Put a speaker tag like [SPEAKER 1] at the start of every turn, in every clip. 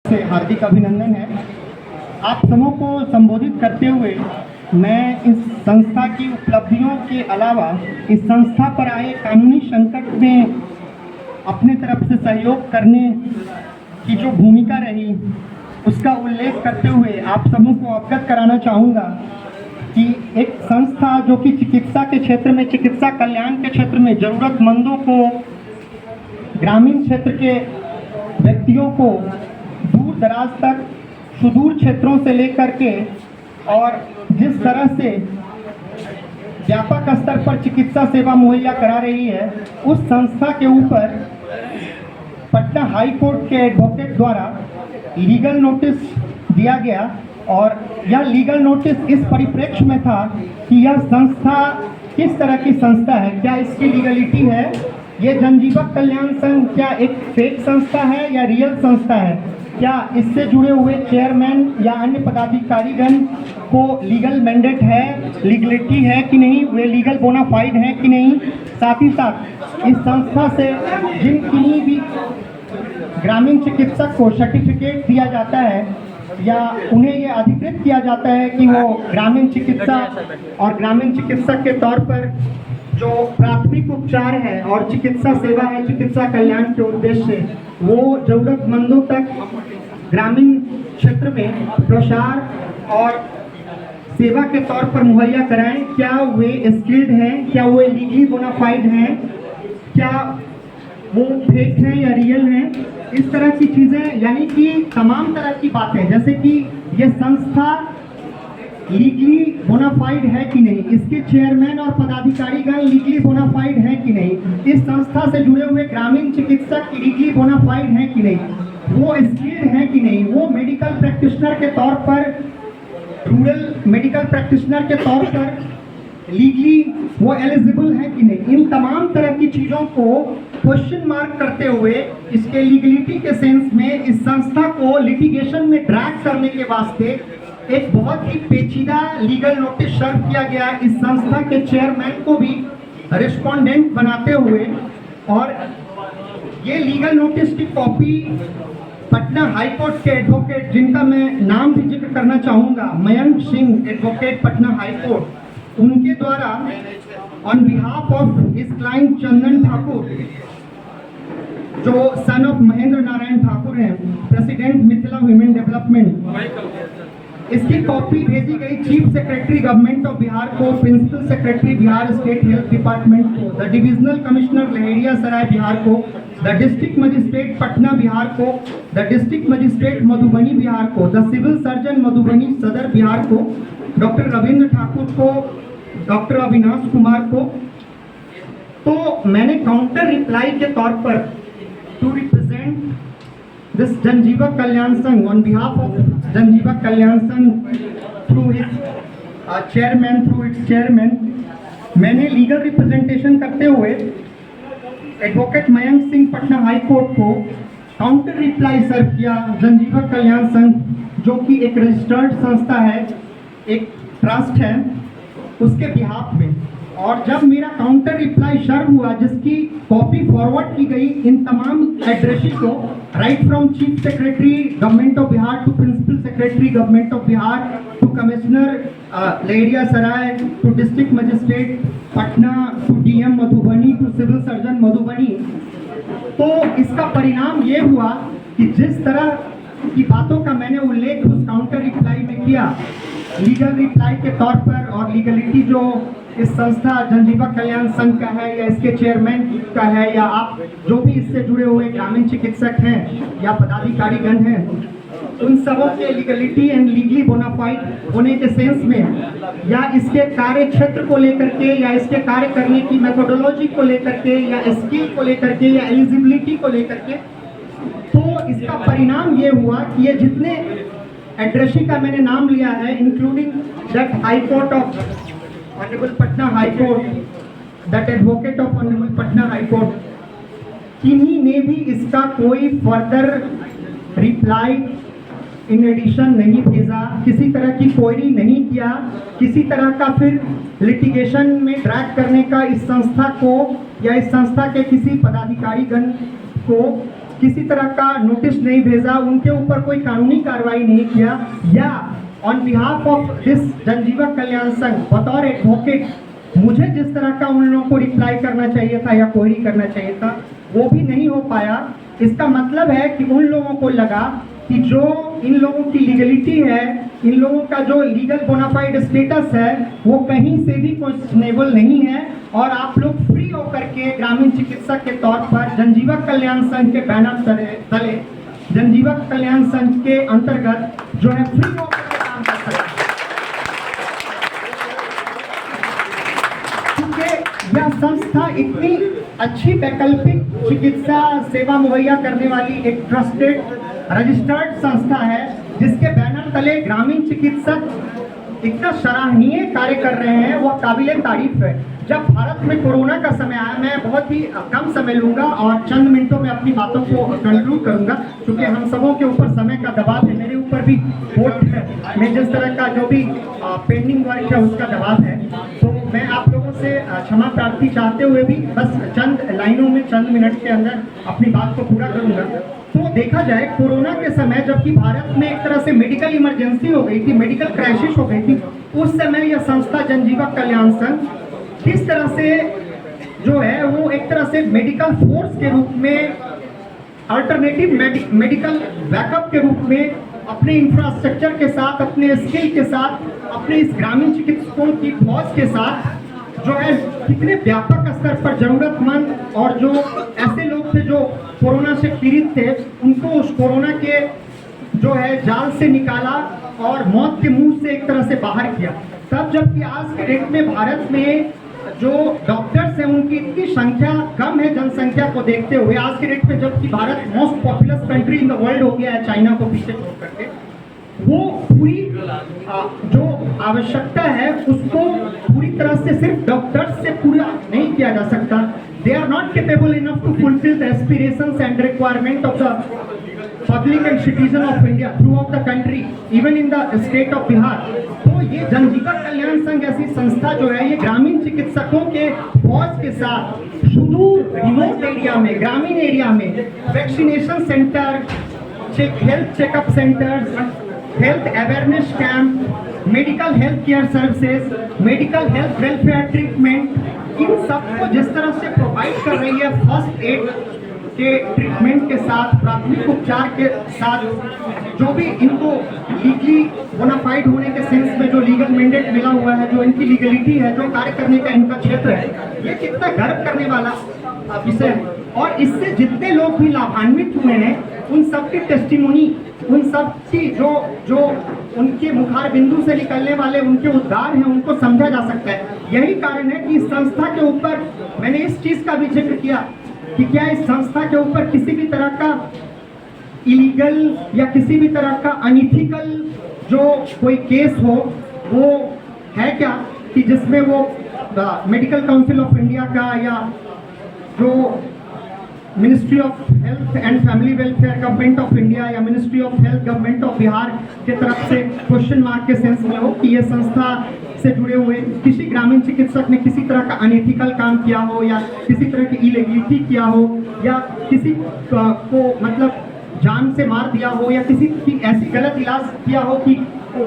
[SPEAKER 1] से हार्दिक अभिनंदन है। आप सबों को संबोधित करते हुए मैं इस संस्था की उपलब्धियों के अलावा इस संस्था पर आए कानूनी संकट में अपने तरफ से सहयोग करने की जो भूमिका रही उसका उल्लेख करते हुए आप सबों को अवगत कराना चाहूँगा कि एक संस्था जो कि चिकित्सा के क्षेत्र में, चिकित्सा कल्याण के क्षेत्र में ज़रूरतमंदों को, ग्रामीण क्षेत्र के व्यक्तियों को दूर दराज तक, सुदूर क्षेत्रों से लेकर के और जिस तरह से व्यापक स्तर पर चिकित्सा सेवा मुहैया करा रही है, उस संस्था के ऊपर पटना हाई कोर्ट के एडवोकेट द्वारा लीगल नोटिस दिया गया। और यह लीगल नोटिस इस परिप्रेक्ष्य में था कि यह संस्था किस तरह की संस्था है, क्या इसकी लीगलिटी है, ये जनजीवक कल्याण संघ क्या एक फेक संस्था है या रियल संस्था है, क्या इससे जुड़े हुए चेयरमैन या अन्य पदाधिकारीगण को लीगल मैंडेट है, लीगलिटी है कि नहीं, वे लीगल बोनाफाइड है कि नहीं। साथ ही साथ इस संस्था से जिन किन्हीं भी ग्रामीण चिकित्सक को सर्टिफिकेट दिया जाता है या उन्हें ये अधिकृत किया जाता है कि वो ग्रामीण चिकित्सा और ग्रामीण चिकित्सक के तौर पर जो प्राथमिक उपचार है और चिकित्सा सेवा है, चिकित्सा कल्याण के उद्देश्य से वो जरूरतमंदों तक ग्रामीण क्षेत्र में प्रसार और सेवा के तौर पर मुहैया कराएं, क्या वे स्किल्ड हैं, क्या वे लीगली बोनाफाइड हैं, क्या वो फेक हैं या रियल हैं, इस तरह की चीज़ें, यानी कि तमाम तरह की बातें, जैसे कि ये संस्था लीगली बोनाफाइड है कि नहीं, इसके चेयरमैन और पदाधिकारीगण लीगली बोनाफाइड है कि नहीं, इस संस्था से जुड़े हुए ग्रामीण चिकित्सक लीगली बोनाफाइड है कि नहीं, वो स्किल्ड है कि नहीं, वो मेडिकल प्रैक्टिशनर के तौर पर, रूरल मेडिकल प्रैक्टिशनर के तौर पर लीगली वो एलिजिबल है कि नहीं। इन तमाम तरह की चीज़ों को क्वेश्चन मार्क करते हुए इसके लीगलिटी के सेंस में इस संस्था को लिटिगेशन में ड्रैग करने के वास्ते एक बहुत ही पेचीदा लीगल नोटिस सर्व किया गया इस संस्था के चेयरमैन को भी रिस्पोंडेंट बनाते हुए। और ये लीगल नोटिस की कॉपी पटना हाई कोर्ट के एडवोकेट, जिनका मैं नाम भी जिक्र करना चाहूँगा, Mayank Singh advocate Patna high court, उनके द्वारा on behalf of his client Chandan Thakur, जो सन ऑफ महेंद्र नारायण ठाकुर हैं, प्रेसिडेंट मिथिला वुमेन डेवलपमेंट, इसकी कॉपी भेजी गई chief secretary government of Bihar को, principal secretary Bihar state health department को, the divisional commissioner Laheriasarai Bihar को, the district magistrate Patna Bihar को, the district magistrate Madhubani Bihar को, द सिविल सर्जन मधुबनी सदर बिहार को, डॉक्टर रविंद्र ठाकुर को, डॉक्टर अविनाश कुमार को। तो मैंने काउंटर रिप्लाई के तौर पर टू रिप्रेजेंट दिस जनजीवक कल्याण संघ ऑन बिहाफ ऑफ जनजीवक कल्याण संघ through his chairman, through it's chairman, मैंने लीगल रिप्रेजेंटेशन करते हुए advocate Mayank Singh Patna high court को काउंटर रिप्लाई सर्व किया जनजीवक कल्याण संघ, जो कि एक रजिस्टर्ड संस्था है, एक ट्रस्ट है, उसके बिहाफ में। और जब मेरा काउंटर रिप्लाई सर्व हुआ, जिसकी कॉपी फॉरवर्ड की गई इन तमाम एड्रेसेस को, right from chief secretary government of Bihar to principal secretary government of Bihar to commissioner Laheriasarai to district magistrate Patna to DM Madhubani to civil surgeon Madhubani, तो इसका परिणाम ये हुआ कि जिस तरह की बातों का मैंने उल्लेख उस काउंटर रिप्लाई में किया लीगल रिप्लाई के तौर पर, और लीगलिटी जो इस संस्था जनजीवक कल्याण संघ का है या इसके चेयरमैन का है या आप जो भी इससे जुड़े हुए ग्रामीण चिकित्सक हैं या पदाधिकारीगण हैं, उन सबों के लीगलिटी एंड लीगली बोनाफाइड होने के सेंस में या इसके कार्य क्षेत्र को लेकर के या इसके कार्य करने की मेथोडोलॉजी को लेकर के या स्किल को लेकर के या एलिजिबिलिटी को लेकर के, तो इसका परिणाम ये हुआ कि ये जितने एड्रेसी का मैंने नाम लिया है, including that high court of honourable Patna high court, that advocate of honourable Patna high court, किन्हीं ने भी इसका कोई फर्दर रिप्लाई इन एडिशन नहीं भेजा, किसी तरह की क्वेरी नहीं किया, किसी तरह का फिर लिटिगेशन में ड्रैग करने का इस संस्था को या इस संस्था के किसी पदाधिकारीगण को किसी तरह का नोटिस नहीं भेजा, उनके ऊपर कोई कानूनी कार्रवाई नहीं किया, या ऑन बिहाफ ऑफ दिस जनजीवन कल्याण संघ बतौर एडवोकेट मुझे जिस तरह का उन लोगों को रिप्लाई करना चाहिए था या क्वेरी करना चाहिए था वो भी नहीं हो पाया। इसका मतलब है कि उन लोगों को लगा कि जो इन लोगों की लीगलिटी है, इन लोगों का जो लीगल बोनाफाइड स्टेटस है वो कहीं से भी क्वेश्चनेबल नहीं है, और आप लोग फ्री होकर के ग्रामीण चिकित्सक के तौर पर जनजीवन कल्याण संघ के बैनर तले जनजीवन कल्याण संघ के अंतर्गत जो है फ्री होकर के काम कर सकते हैं। क्योंकि यह संस्था इतनी अच्छी वैकल्पिक चिकित्सा सेवा मुहैया करने वाली एक ट्रस्टेड रजिस्टर्ड संस्था है, जिसके बैनर तले ग्रामीण चिकित्सक इतना सराहनीय कार्य कर रहे हैं, वह काबिले तारीफ है। जब भारत में कोरोना का समय आया, मैं बहुत ही कम समय लूंगा और चंद मिनटों में अपनी बातों को कंक्लूड करूंगा, क्योंकि हम सबों के ऊपर समय का दबाव है, मेरे ऊपर भी कोर्ट में जिस तरह का जो भी पेंडिंग वर्क है उसका दबाव है। तो मैं आप लोगों से क्षमा प्रार्थी चाहते हुए भी बस चंद लाइनों में चंद मिनट के अंदर अपनी बात को पूरा करूंगा। तो देखा जाए कोरोना के समय जबकि भारत में एक तरह से मेडिकल इमरजेंसी हो गई थी, मेडिकल क्राइसिस हो गई थी, उस समय यह संस्था जनजीवन कल्याण संघ किस तरह से जो है वो एक तरह से मेडिकल फोर्स के रूप में, अल्टरनेटिव मेडिकल बैकअप के रूप में अपने इंफ्रास्ट्रक्चर के साथ, अपने स्किल के साथ, अपने इस ग्रामीण चिकित्सकों की फौज के साथ जो है कितने व्यापक स्तर पर जरूरतमंद और जो ऐसे लोग थे जो कोरोना से पीड़ित थे, उनको उस कोरोना के जो है जाल से निकाला और मौत के मुंह से एक तरह से बाहर किया। तब जबकि आज के डेट में भारत में जो डॉक्टर्स हैं उनकी इतनी संख्या कम है जनसंख्या को देखते हुए, आज के डेट में जबकि Bharat most populous country in the world हो गया है चाइना को पीछे छोड़ करके, वो पूरी जो आवश्यकता है उसको पूरी तरह से सिर्फ डॉक्टर्स से पूरा नहीं किया जा सकता। They are not capable enough to fulfil the aspirations and requirement of the public and citizen of India throughout the country, even in the state of Bihar. तो ये जनजीवन कल्याण संघ ऐसी संस्था जो है ये ग्रामीण चिकित्सकों के फौज के साथ सुदूर रिमोट एरिया में, ग्रामीण एरिया में vaccination centre, health checkup centres, health awareness camp, medical health care services, medical health welfare treatment, इन सबको जिस तरह से प्रोवाइड कर रही है फर्स्ट एड के ट्रीटमेंट के साथ, प्राथमिक उपचार के साथ, जो भी इनको लीगली बोनाफाइड होने के सेंस में जो लीगल मैंडेट मिला हुआ है, जो इनकी लीगलिटी है, जो कार्य करने का इनका क्षेत्र है, ये कितना गर्व करने वाला विषय है। और इससे जितने लोग भी लाभान्वित हुए हैं उन सब की टेस्टिमोनी, उन सब की जो उनके मुखार बिंदु से निकलने वाले उनके उद्गार हैं, उनको समझा जा सकता है। यही कारण है कि इस संस्था के ऊपर मैंने इस चीज का भी जिक्र किया कि क्या इस संस्था के ऊपर किसी भी तरह का इलीगल या किसी भी तरह का अनइथिकल जो कोई केस हो वो है क्या, कि जिसमें वो मेडिकल काउंसिल ऑफ इंडिया का या जो ministry of health and family welfare government of India या ministry of health government of Bihar के तरफ से क्वेश्चन मार्क के सेंस में हो कि ये संस्था से जुड़े हुए किसी ग्रामीण चिकित्सक ने किसी तरह का अनएथिकल काम किया हो या किसी तरह की इलीगलिटी किया हो या किसी को मतलब जान से मार दिया हो या किसी की ऐसी गलत इलाज किया हो कि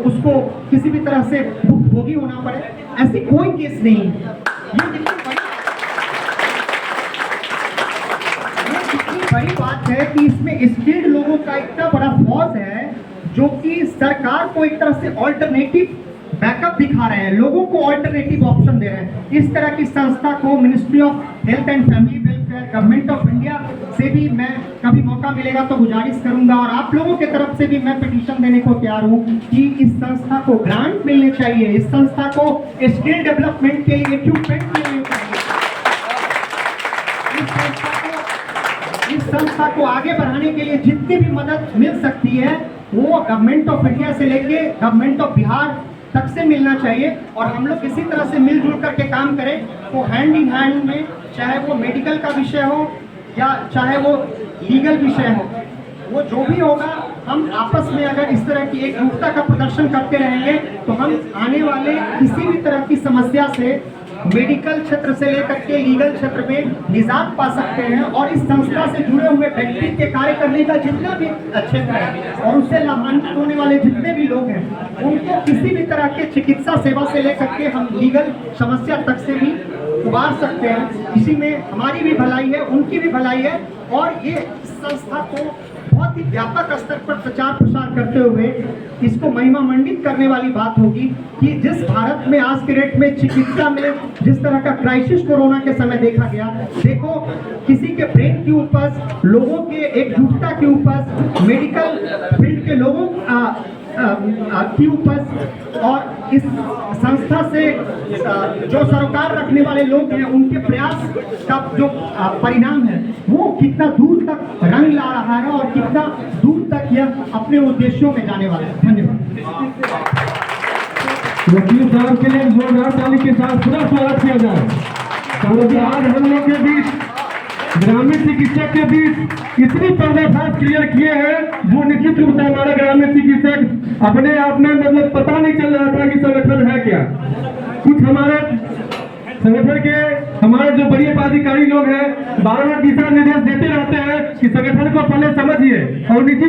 [SPEAKER 1] उसको किसी भी तरह से भुगतान होना पड़े, ऐसी कोई केस नहीं। ये बड़ी बात है कि इसमें स्किल्ड लोगों का इतना बड़ा फौज है जो कि सरकार को एक तरह से ऑल्टरनेटिव बैकअप दिखा रहे हैं, लोगों को ऑल्टरनेटिव ऑप्शन दे रहे हैं। इस तरह की संस्था को ministry of health and family welfare government of India से भी मैं कभी मौका मिलेगा तो गुजारिश करूंगा, और आप लोगों की तरफ से भी मैं पिटीशन देने को तैयार हूं कि इस संस्था को ग्रांट मिलने चाहिए, इस संस्था को स्किल डेवलपमेंट के लिए इक्विपमेंट मिलने चाहिए, इस संस्था को आगे बढ़ाने के लिए जितनी भी मदद मिल सकती है वो गवर्नमेंट ऑफ इंडिया से लेके गवर्नमेंट ऑफ बिहार तक से मिलना चाहिए। और हम लोग इसी तरह से मिलजुल करके काम करें तो हैंड इन हैंड में, चाहे वो मेडिकल का विषय हो या चाहे वो लीगल विषय हो, वो जो भी होगा, हम आपस में अगर इस तरह की एकजुटता का प्रदर्शन करते रहेंगे तो हम आने वाले किसी भी तरह की समस्या से मेडिकल क्षेत्र से लेकर के लीगल क्षेत्र में निजात पा सकते हैं और इस संस्था से जुड़े हुए व्यक्ति के कार्य करने का जितना भी क्षेत्र है और उससे लाभान्वित होने वाले जितने भी लोग हैं उनको किसी भी तरह के चिकित्सा सेवा से लेकर के हम लीगल समस्या तक से भी उबार सकते हैं। इसी में हमारी भी भलाई है, उनकी भी भलाई है और ये संस्था को बहुत ही व्यापक स्तर पर प्रचार प्रसार करते हुए इसको महिमा मंडित करने वाली बात होगी कि जिस भारत में आज के डेट में चिकित्सा में जिस तरह का क्राइसिस कोरोना के समय देखा गया, देखो किसी के ब्रेन की उपज, लोगों के एकजुटता की उपज, मेडिकल फील्ड के लोगों की उपज और इस संस्था से जो सरोकार रखने वाले लोग हैं उनके प्रयास का जो परिणाम है वो कितना दूर तक रंग ला रहा है और कितना दूर तक यह अपने उद्देश्यों में जाने वाला है। धन्यवाद।
[SPEAKER 2] वकील साहब के लिए जोरदार ताली के साथ पूरा स्वागत किया जाए। क्योंकि आज हम लोग के बीच ग्रामीण चिकित्सक के बीच इतनी पर्दाफाश क्लियर किए हैं जो निश्चित रूप से हमारे ग्रामीण चिकित्सक अपने आप में मतलब पता नहीं चल रहा था कि संगठन है क्या। कुछ हमारे संगठन के हमारे जो बड़े पदाधिकारी लोग हैं बार-बार दिशा निर्देश देते रहते हैं कि संगठन को पहले समझिए और निश्चित